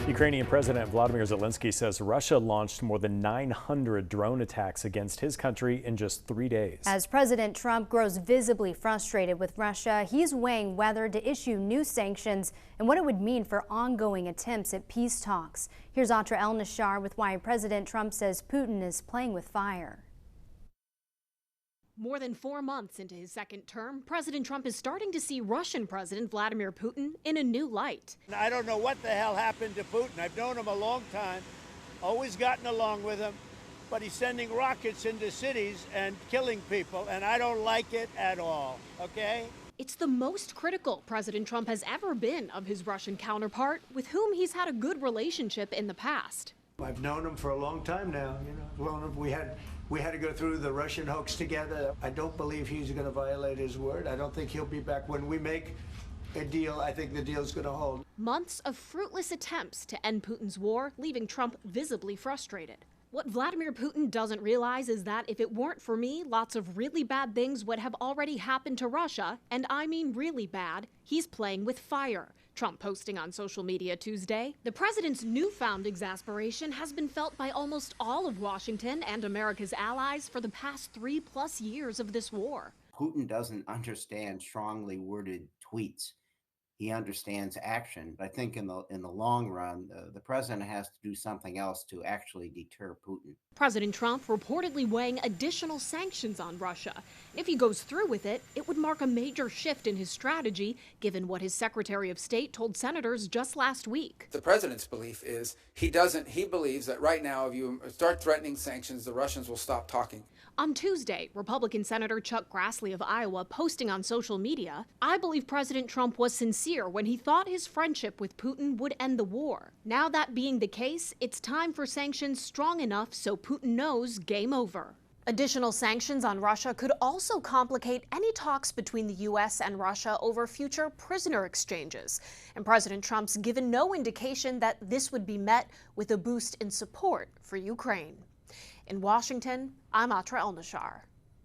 Ukrainian President Vladimir Zelensky says Russia launched more than 900 drone attacks against his country in just 3 days. As President Trump grows visibly frustrated with Russia, he's weighing whether to issue new sanctions and what it would mean for ongoing attempts at peace talks. Here's Atra El-Nashar with why President Trump says Putin is playing with fire. More than 4 months into his second term, President Trump is starting to see Russian President Vladimir Putin in a new light. I don't know what the hell happened to Putin. I've known him a long time, always gotten along with him, but he's sending rockets into cities and killing people, and I don't like it at all, okay? It's the most critical President Trump has ever been of his Russian counterpart, with whom he's had a good relationship in the past. I've known him for a long time now. We had to go through the Russian hoax together. I don't believe he's going to violate his word. I don't think he'll be back. When we make a deal, I think the deal's going to hold. Months of fruitless attempts to end Putin's war, leaving Trump visibly frustrated. What Vladimir Putin doesn't realize is that if it weren't for me, lots of really bad things would have already happened to Russia, and I mean really bad. He's playing with fire. Trump posting on social media Tuesday. The president's newfound exasperation has been felt by almost all of Washington and America's allies for the past 3+ years of this war. Putin doesn't understand strongly worded tweets. He understands action. But I think in the long run, the president has to do something else to actually deter Putin. President Trump reportedly weighing additional sanctions on Russia. If he goes through with it, it would mark a major shift in his strategy, given what his Secretary of State told senators just last week. The president's belief is he believes that right now, if you start threatening sanctions, the Russians will stop talking. On Tuesday, Republican Senator Chuck Grassley of Iowa posting on social media, "I believe President Trump was sincere when he thought his friendship with Putin would end the war. Now that being the case, it's time for sanctions strong enough so Putin knows game over." Additional sanctions on Russia could also complicate any talks between the U.S. and Russia over future prisoner exchanges. And President Trump's given no indication that this would be met with a boost in support for Ukraine. In Washington, I'm Atra El-Nashar.